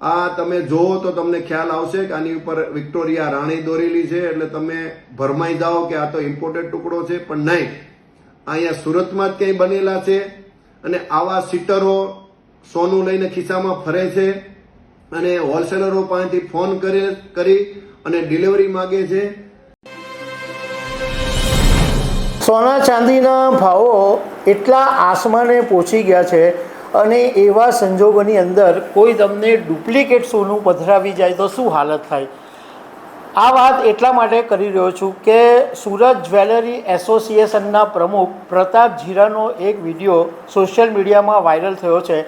આ તમે જોવો તો તમને ખ્યાલ આવશે કે આની ઉપર વિક્ટોરિયા રાણી દોરેલી છે, એટલે તમે ભરમાઈ જાઓ કે આ તો ઇમ્પોર્ટેડ ટુકડો છે, પણ નહીં, અહીંયા સુરતમાં જ ક્યાંય બનેલા છે. અને આવા સીટરો સોનું લઈને ખિસ્સામાં ફરે છે અને હોલસેલરો પાસેથી ફોન કરી અને ડિલિવરી માગે છે. સોના ચાંદીના ભાવો એટલા આસમાને પહોંચી ગયા છે અને એવા સંજોગોની અંદર કોઈ તમને ડુપ્લિકેટ સોનું પધરાવી જાય તો શું હાલત થાય. આ વાત એટલા માટે કરી રહ્યો છું કે સુરત જ્વેલરી એસોસિએશનના પ્રમુખ પ્રતાપ જીરાનો એક વિડીયો સોશિયલ મીડિયામાં વાયરલ થયો છે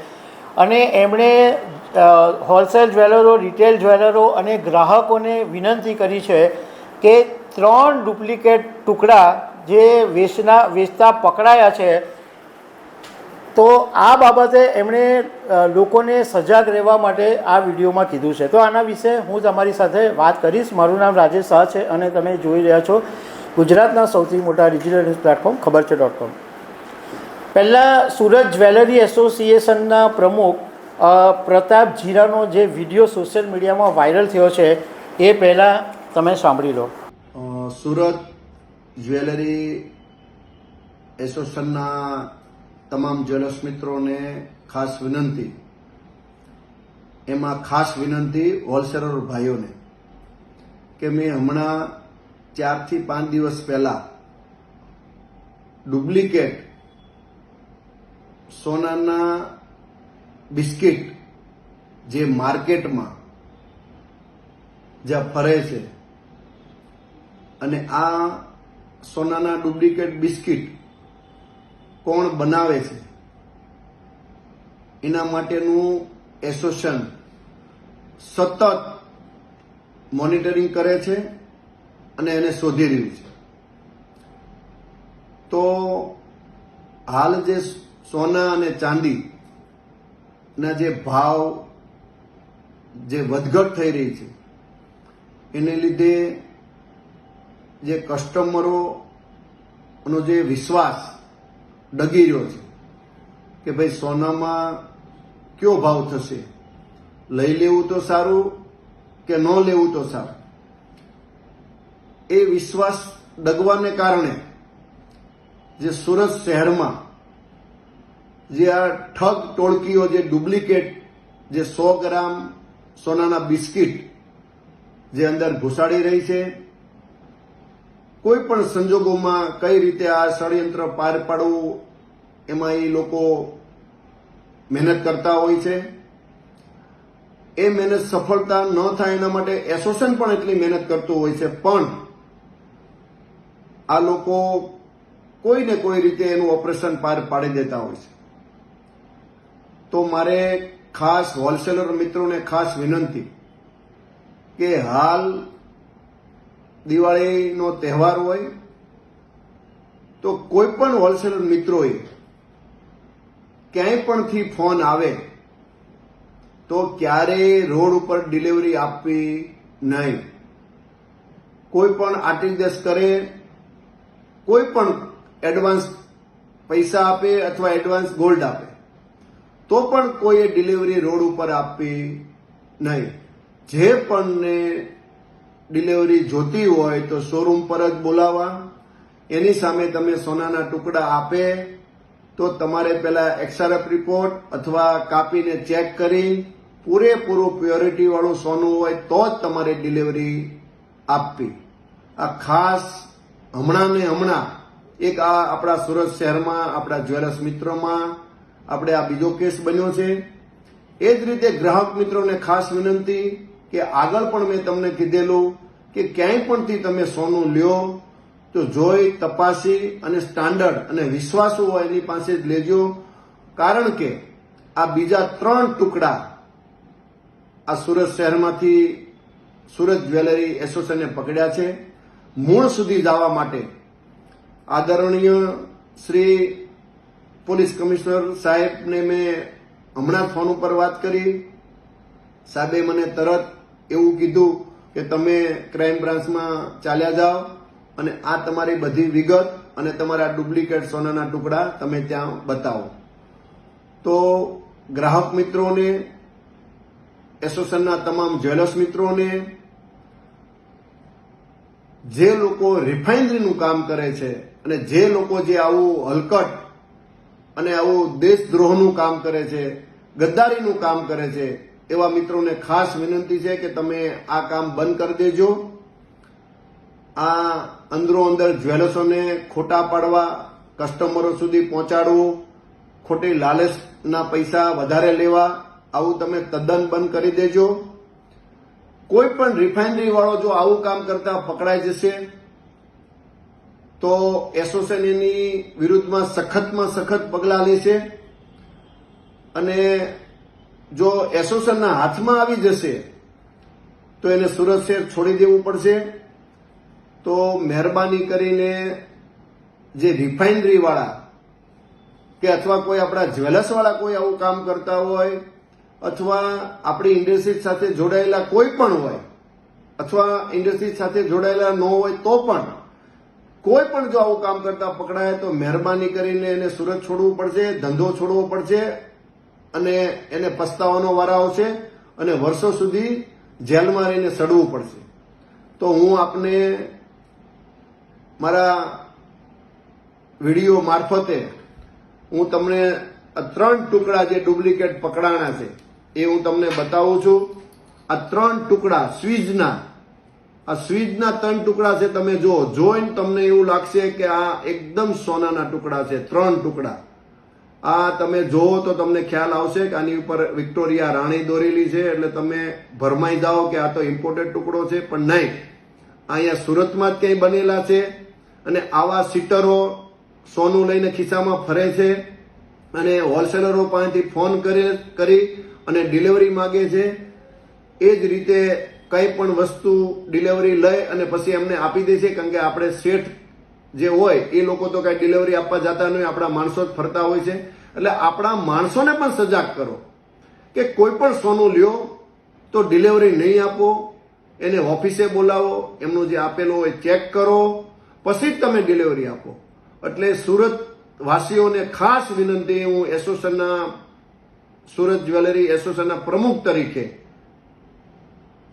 અને એમણે હોલસેલ જ્વેલરો, રિટેલ જ્વેલરો અને ગ્રાહકોને વિનંતી કરી છે કે 3 ડુપ્લિકેટ ટુકડા જે વેચતા પકડાયા છે, તો આ બાબતે એમણે લોકોને સજાગ રહેવા માટે આ વિડીયોમાં કીધું છે. તો આના વિશે હું તમારી સાથે વાત કરીશ. મારું નામ રાજેશ શાહ છે અને તમે જોઈ રહ્યા છો ગુજરાતના સૌથી મોટા ડિજિટલ ન્યૂઝ પ્લેટફોર્મ ખબરછે.com. પહેલાં સુરત જ્વેલરી એસોસિએશનના પ્રમુખ પ્રતાપ જીરાનો જે વિડીયો સોશિયલ મીડિયામાં વાયરલ થયો છે એ પહેલાં તમે સાંભળી લો. સુરત જ્વેલરી એસોસિએશનના તમામ જ્વેલર્સ મિત્રોને ખાસ વિનંતી, એમાં ખાસ વિનંતી હોલસેલર ભાઈઓને, કે મેં હમણાં 4 થી 5 દિવસ પહેલા ડુપ્લિકેટ સોનાના બિસ્કિટ જે માર્કેટમાં જ્યાં ફરે છે, અને આ સોનાના ડુપ્લિકેટ બિસ્કિટ કોણ બનાવે છે એના માટેનું એસોસિએશન સતત મોનિટરિંગ કરે છે અને એને શોધી રહ્યું છે. તો હાલ જે સોના અને ચાંદીના જે ભાવ જે વધઘટ થઈ રહી છે એને લીધે જે કસ્ટમરોનો જે વિશ્વાસ ડગી રહ્યો છે કે ભાઈ સોનામાં કયો ભાવ થશે, લઈ લેવું તો સારું કે ન લેવું તો સારું. એ વિશ્વાસ ડગવાને કારણે જે સુરત શહેરમાં જે આ ઠગ ટોળકીઓ જે ડુપ્લિકેટ જે 100 ગ્રામ સોનાના બિસ્કિટ જે અંદર ઘુસાડી રહી છે, કોઈ પણ સંજોગોમાં કઈ રીતે આ ષડયંત્ર પાર પાડવું એમાં એ લોકો મહેનત કરતા હોય છે. એ મહેનત સફળતા ન થાય એના માટે એસોસિએશન પણ એટલી મહેનત કરતું હોય છે, પણ આ લોકો કોઈ ને કોઈ રીતે એનું ઓપરેશન પાર પાડી દેતા હોય છે. તો મારે ખાસ હોલસેલર મિત્રોને ખાસ વિનંતી કે હાલ દિવાળીનો તહેવાર હોય તો કોઈ પણ હોલસેલર મિત્રોએ ક્યાંય પણથી ફોન આવે તો ક્યારેય રોડ ઉપર ડિલિવરી આપવી નહીં. કોઈ પણ આર્ટિગેસ કરે, કોઈ પણ એડવાન્સ પૈસા આપે અથવા એડવાન્સ ગોલ્ડ આપે તો પણ કોઈએ ડિલિવરી રોડ ઉપર આપવી નહીં. જે પણને ડિલિવરી જોતી હોય તો શોરૂમ પર જ બોલાવવા. એની સામે તમે સોનાના ટુકડા આપે તો તમારે પહેલા XRF રિપોર્ટ અથવા કાપીને ચેક કરી પૂરેપૂરું પ્યોરિટી વાળું સોનું હોય તો જ તમારે ડિલિવરી આપવી. આ ખાસ હમણાં ને હમણાં એક આ આપણા સુરત શહેરમાં આપણા જ્વેલર્સ મિત્રોમાં આપણે આ બીજો કેસ બન્યો છે. એ જ રીતે ગ્રાહક મિત્રોને ખાસ વિનંતી કે આગળ પણ મેં તમને કીધેલું કે ક્યાંય પણથી તમે સોનું લ્યો તો જોઈ તપાસી અને સ્ટાન્ડર્ડ અને વિશ્વાસુ હોય એની પાસે જ લેજો. કારણ કે આ બીજા 3 ટુકડા આ સુરત શહેરમાંથી સુરત જ્વેલરી એસોસિએશને પકડ્યા છે. મૂળ સુધી જવા માટે આદરણીય શ્રી પોલીસ કમિશનર સાહેબને મેં હમણાં ફોન ઉપર વાત કરી. સાહેબે મને તરત એવું કીધું કે તમે ક્રાઇમ બ્રાન્ચમાં ચાલ્યા જાઓ અને આ તમારી બધી વિગત અને તમારા ડુપ્લિકેટ સોનાના ટુકડા તમે ત્યાં બતાવો. તો ગ્રાહક મિત્રોને એસોસિએશનના તમામ જ્વેલર્સ મિત્રોને, જે લોકો રિફાઇનરીનું કામ કરે છે અને જે લોકો જે આવું હલકટ અને આવું દેશદ્રોહનું કામ કરે છે, ગદ્દારીનું કામ કરે છે, એવા મિત્રોને ખાસ વિનંતી છે કે તમે આ કામ બંધ કરી દેજો. આ અંદરો અંદર જ્વેલર્સોને ખોટા પાડવા, કસ્ટમરો સુધી પહોંચાડવું, ખોટી લાલચના પૈસા વધારે લેવા, આવું તમે તદ્દન બંધ કરી દેજો. કોઈ પણ રિફાઇનરી વાળો જો આવું કામ કરતા પકડાઈ જશે તો એસોસિએશન એની વિરુદ્ધમાં સખતમાં સખત પગલાં લેશે અને જો એસોસિએશનના હાથમાં આવી જશે તો એને સુરત શહેર છોડી દેવું પડશે. તો મહેરબાની કરીને જે રિફાઇનરી વાળા કે અથવા કોઈ આપણા જ્વેલર્સ વાળા કોઈ આવું કામ કરતા હોય અથવા આપણી ઇન્ડસ્ટ્રી સાથે જોડાયેલા કોઈ પણ હોય અથવા ઇન્ડસ્ટ્રી સાથે જોડાયેલા ન હોય તો પણ કોઈ પણ જો આવું કામ કરતા પકડાય તો મહેરબાની કરીને એને સુરત છોડવું પડશે, ધંધો છોડવો પડશે અને એને પસ્તાવાનો વારો આવશે અને વર્ષો સુધી જેલમાં રહીને સડવું પડશે. તો હું આપને મારા વિડીયો મારફતે હું તમને 3 ટુકડા જે ડુપ્લિકેટ પકડાણા છે એ હું તમને બતાવું છું. આ 3 ટુકડા સ્વીજના 3 ટુકડા છે. તમે જોઈને તમને એવું લાગશે કે આ એકદમ સોનાના ટુકડા છે. 3 ટુકડા આ તમે જોવો તો તમને ખ્યાલ આવશે કે આની ઉપર વિક્ટોરિયા રાણી દોરેલી છે, એટલે તમે ભરમાઈ જાઓ કે આ તો ઇમ્પોર્ટેડ ટુકડો છે, પણ નહીં, અહીંયા સુરતમાં જ ક્યાંય બનેલા છે. અને આવા સીટરો સોનું લઈને ખિસ્સામાં ફરે છે અને હોલસેલરો પાસેથી ફોન કરી અને ડિલિવરી માગે છે. એ જ રીતે કંઈ પણ વસ્તુ ડિલિવરી લઈ અને પછી એમને આપી દે છે, કારણ કે આપણે શેઠ જે હોય એ લોકો તો કઈ ડિલિવરી આપવા જતા નહીં, આપણા માણસો જ ફરતા હોય છે. એટલે આપણા માણસોને પણ સજાગ કરો કે કોઈ પણ સોનું લ્યો તો ડિલિવરી નહીં આપો, એને ઓફિસે બોલાવો, એમનું જે આપેલું હોય ચેક કરો, પછી જ તમે ડિલિવરી આપો. એટલે સુરત વાસીઓને ખાસ વિનંતી, હું એસોસિએશનના સુરત જ્વેલરી એસોસિએશનના પ્રમુખ તરીકે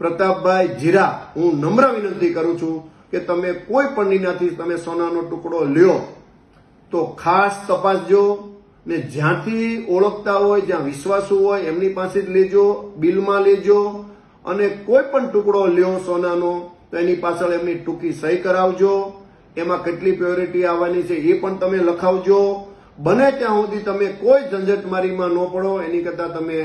પ્રતાપભાઈ જીરા હું નમ્ર વિનંતી કરું છું કે તમે કોઈ પણ નિનાથી તમે સોનાનો ટુકડો લ્યો તો ખાસ તપાસજો ને જ્યાંથી ઓળખતા હોય, જ્યાં વિશ્વાસુ હોય એમની પાસે જ લેજો, બિલમાં લેજો. અને કોઈ પણ ટુકડો લ્યો સોનાનો તો એની પાછળ એમની ટૂંકી સહી કરાવજો, એમાં કેટલી પ્યોરિટી આવવાની છે એ પણ તમે લખાવજો. બને ત્યાં સુધી તમે કોઈ ઝંઝટમારીમાં ન પડો. એની કરતાં તમે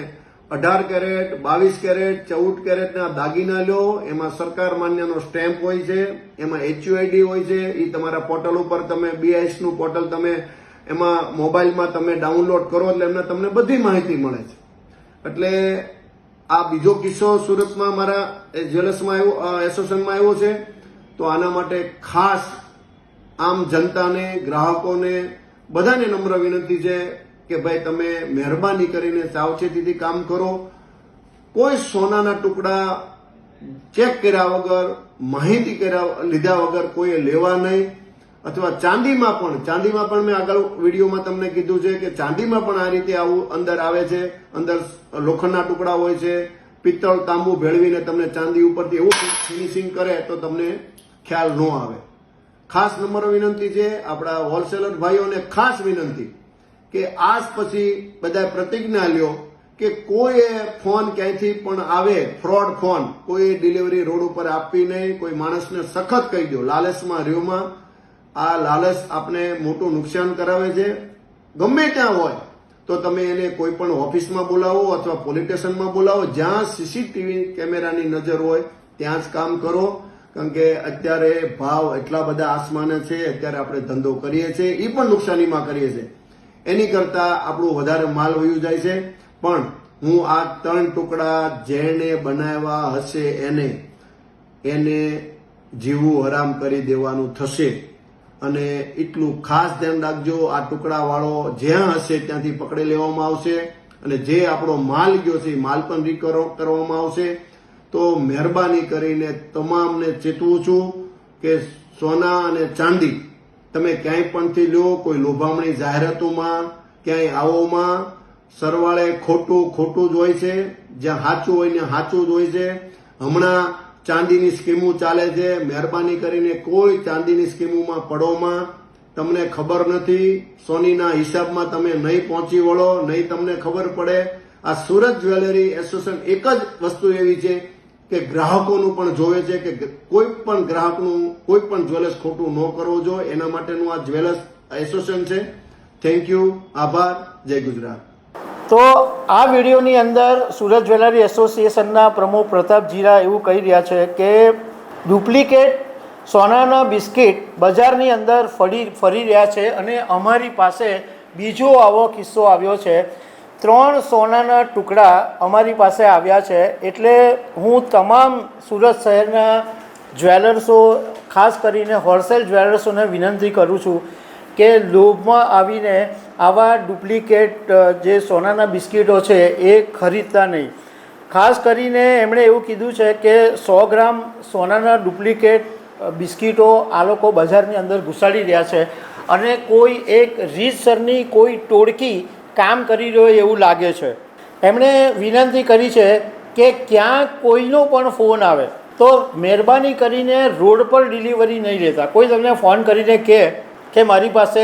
18 કેરેટ, 22 કેરેટ, 14 કેરેટના દાગીના લો. એમાં સરકાર માન્યનો સ્ટેમ્પ હોય છે, એમાં HUID હોય છે. એ તમારા પોર્ટલ ઉપર તમે BIS નું પોર્ટલ તમે એમાં મોબાઈલમાં તમે ડાઉનલોડ કરો એટલે એમને તમને બધી માહિતી મળે છે. એટલે આ બીજો કિસ્સો સુરતમાં મારા જ્વેલર્સમાં આવ્યો, એસોસિએશનમાં આવ્યો છે. તો આના માટે ખાસ આમ જનતાને, ગ્રાહકોને બધાને નમ્ર વિનંતી છે કે ભાઈ તમે મહેરબાની કરીને સાવચેતીથી કામ કરો. કોઈ સોનાના ટુકડા ચેક કર્યા વગર, માહિતી લીધા વગર કોઈએ લેવા નહીં. અથવા ચાંદીમાં પણ મેં આગળ વિડીયોમાં તમને કીધું છે કે ચાંદીમાં પણ આ રીતે આવું અંદર આવે છે. અંદર લોખંડના ટુકડા હોય છે, પિત્તળ તાંબુ ભેળવીને તમને ચાંદી ઉપરથી એવું ફિનિશિંગ કરે તો તમને ખ્યાલ ન આવે. ખાસ નંબર વિનંતી છે આપણા હોલસેલર ભાઈઓને, ખાસ વિનંતી કે આજ પછી બધા પ્રતિજ્ઞા લ્યો કે કોઈ ફોન ક્યાંયથી પણ આવે, ફ્રોડ ફોન કોઈ ડિલિવરી રોડ ઉપર આપવી નહીં. કોઈ માણસને સખત કહી દો, લાલચમાં રહ્યોમાં. આ લાલચ આપને મોટું નુકસાન કરાવે છે. ગમે ત્યાં હોય તો તમે એને કોઈ પણ ઓફિસમાં બોલાવો અથવા પોલીસ સ્ટેશનમાં બોલાવો, જ્યાં સીસીટીવી કેમેરાની નજર હોય ત્યાં જ કામ કરો. કારણ કે અત્યારે ભાવ એટલા બધા આસમાને છે, અત્યારે આપણે ધંધો કરીએ છીએ એ પણ નુકસાનીમાં કરીએ છીએ. એની કરતા આપણું વધારે માલ વયું જાય છે. પણ હું આ 3 ટુકડા જેણે બનાવ્યા હશે એને જીવવું હરામ કરી દેવાનું થશે. અને એટલું ખાસ ધ્યાન રાખજો, આ ટુકડા વાળો જ્યાં હશે ત્યાંથી પકડી લેવામાં આવશે અને જે આપણો માલ ગયો છે એ માલ પણ રિકવર કરવામાં આવશે. તો મહેરબાની કરીને તમામને ચેતવું છું કે સોના અને ચાંદી તમે ક્યાંય પણથી લો, કોઈ લોભામણી જાહેરાતોમાં ક્યાંય આવોમાં, સરવાળે ખોટું જ હોય છે. જ્યાં સાચું હોય ને સાચું જ હોય છે. હમણાં ચાંદીની સ્કીમો ચાલે છે. મહેરબાની કરીને કોઈ ચાંદીની સ્કીમોમાં પડોમાં. તમને ખબર નથી, સોનીના હિસાબમાં તમે નહીં પહોંચી વળો, નહીં તમને ખબર પડે. આ સુરત જ્વેલરી એસોસિએશન એક જ વસ્તુ એવી છે કે ગ્રાહકોનું પણ જોવે છે કે કોઈ પણ ગ્રાહકનું કોઈ પણ જ્વેલર્સ ખોટું ન કરવું જોઈએ. એના માટેનું આ જ્વેલર્સ એસોસિએશન છે. થેન્ક યુ, આભાર, જય ગુજરાત. તો આ વિડીયોની અંદર સુરત જ્વેલરી એસોસિએશનના પ્રમુખ પ્રતાપ જીરા એવું કહી રહ્યા છે કે ડુપ્લિકેટ સોનાના બિસ્કિટ બજારની અંદર ફરી રહ્યા છે અને અમારી પાસે બીજો આવો કિસ્સો આવ્યો છે. 3 સોનાના ટુકડા અમારી પાસે આવ્યા છે. એટલે હું તમામ સુરત શહેરના જ્વેલર્સો, ખાસ કરીને હોલસેલ જ્વેલર્સોને વિનંતી કરું છું કે લોભમાં આવીને આવા ડુપ્લિકેટ જે સોનાના બિસ્કિટો છે એ ખરીદતા નહીં. ખાસ કરીને એમણે એવું કીધું છે કે 100 ગ્રામ સોનાના ડુપ્લિકેટ બિસ્કિટો આ લોકો બજારની અંદર ઘુસાડી રહ્યા છે અને કોઈ એક રીતસરની કોઈ ટોળકી કામ કરી રહ્યો એવું લાગે છે. એમણે વિનંતી કરી છે કે ક્યાંક કોઈનો પણ ફોન આવે તો મહેરબાની કરીને રોડ પર ડિલિવરી નહીં લેતા. કોઈ તમને ફોન કરીને કહે કે મારી પાસે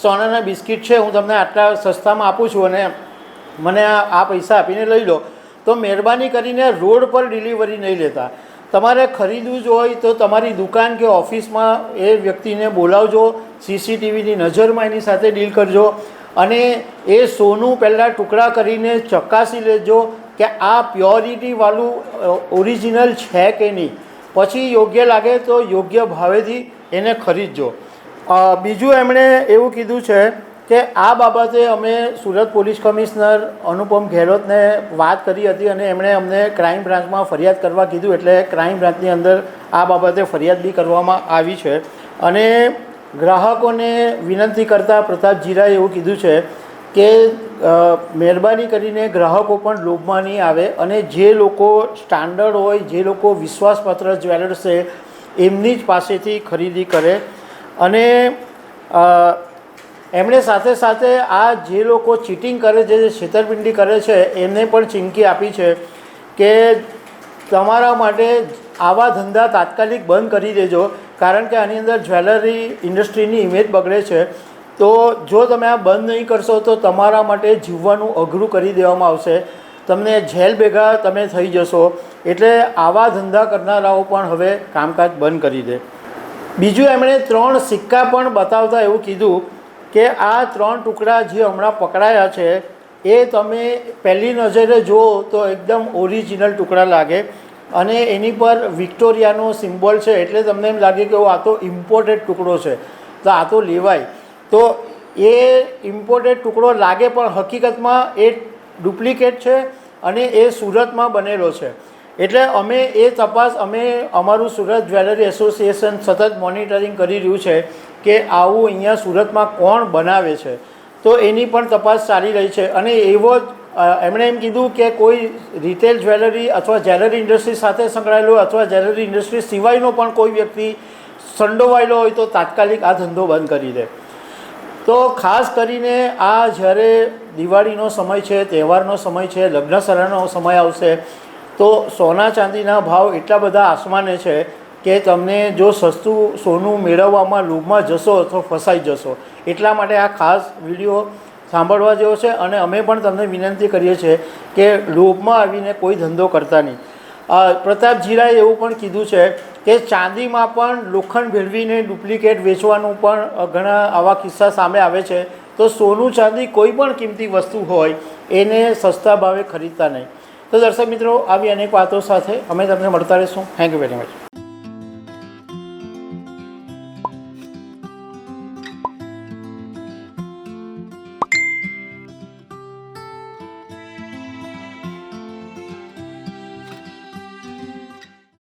સોનાના બિસ્કિટ છે, હું તમને આટલા સસ્તામાં આપું છું અને મને આ પૈસા આપીને લઈ લો, તો મહેરબાની કરીને રોડ પર ડિલિવરી નહીં લેતા. તમારે ખરીદવું જ હોય તો તમારી દુકાન કે ઓફિસમાં એ વ્યક્તિને બોલાવજો, સીસીટીવીની નજરમાં એની સાથે ડીલ કરજો અને એ સોનું પહેલાં ટુકડા કરીને ચકાસી લેજો કે આ પ્યોરિટીવાળું ઓરિજિનલ છે કે નહીં. પછી યોગ્ય લાગે તો યોગ્ય ભાવેથી એને ખરીદજો. બીજું એમણે એવું કીધું છે કે આ બાબતે અમે સુરત પોલીસ કમિશનર અનુપમ ગેહલોતને વાત કરી હતી અને એમણે અમને ક્રાઇમ બ્રાન્ચમાં ફરિયાદ કરવા કીધું. એટલે ક્રાઇમ બ્રાન્ચની અંદર આ બાબતે ફરિયાદ બી કરવામાં આવી છે. અને ગ્રાહકોને વિનંતી કરતાં પ્રતાપ જીરાએ એવું કીધું છે કે મહેરબાની કરીને ગ્રાહકો પણ લોભમાં નહીં આવે અને જે લોકો સ્ટાન્ડર્ડ હોય, જે લોકો વિશ્વાસપાત્ર જ્વેલર્સ છે એમની જ પાસેથી ખરીદી કરે. અને એમણે સાથે સાથે આ જે લોકો ચીટિંગ કરે છે, જે છેતરપિંડી કરે છે એમને પણ ચીમકી આપી છે કે તમારા માટે આવા ધંધા તાત્કાલિક બંધ કરી દેજો, કારણ કે આની અંદર જ્વેલરી ઇન્ડસ્ટ્રીની ઇમેજ બગડે છે. તો જો તમે આ બંધ નહીં કરશો તો તમારા માટે જીવવાનું અઘરું કરી દેવામાં આવશે, તમને જેલ ભેગા તમે થઈ જશો. એટલે આવા ધંધા કરનારાઓ પણ હવે કામકાજ બંધ કરી દે. બીજું એમણે 3 સિક્કા પણ બતાવતા એવું કીધું કે આ 3 ટુકડા જે હમણાં પકડાયા છે એ તમે પહેલી નજરે જુઓ તો એકદમ ઓરિજિનલ ટુકડા લાગે અને એની પર વિક્ટોરિયાનો સિમ્બોલ છે. એટલે તમને એમ લાગે કે આ તો ઇમ્પોર્ટેડ ટુકડો છે, તો આ તો લેવાય. તો એ ઇમ્પોર્ટેડ ટુકડો લાગે પણ હકીકતમાં એ ડુપ્લિકેટ છે અને એ સુરતમાં બનેલો છે. એટલે અમે એ તપાસ અમારું સુરત જ્વેલરી એસોસિએશન સતત મોનિટરિંગ કરી રહ્યું છે કે આવું અહીંયા સુરતમાં કોણ બનાવે છે. તો એની પણ તપાસ ચાલી રહી છે. અને એવો એમણે એમ કીધું કે કોઈ રિટેલ જ્વેલરી અથવા જ્વેલરી ઇન્ડસ્ટ્રી સાથે સંકળાયેલો અથવા જ્વેલરી ઇન્ડસ્ટ્રી સિવાયનો પણ કોઈ વ્યક્તિ સંડોવાયેલો હોય તો તાત્કાલિક આ ધંધો બંધ કરી દે. તો ખાસ કરીને આ જ્યારે દિવાળીનો સમય છે, તહેવારનો સમય છે, લગ્નસરાનો સમય આવશે તો સોના ચાંદીના ભાવ એટલા બધા આસમાને છે કે તમને જો સસ્તું સોનું મેળવવામાં લોભમાં જશો તો ફસાઈ જશો. એટલા માટે આ ખાસ વિડીયો સાંભળવા જેવો છે અને અમે પણ તમને વિનંતી કરીએ છીએ કે લોભમાં આવીને કોઈ ધંધો કરતા નહીં. પ્રતાપ જીરાએ એવું પણ કીધું છે કે ચાંદીમાં પણ લોખંડ ભેળવીને ડુપ્લિકેટ વેચવાનું પણ ઘણા આવા કિસ્સા સામે આવે છે. તો સોનું ચાંદી કોઈ પણ કિંમતી વસ્તુ હોય એને સસ્તા ભાવે ખરીદતા નહીં. તો દર્શક મિત્રો, આવી અનેક વાતો સાથે અમે તમને મળતા રહીશું. Thank you very much.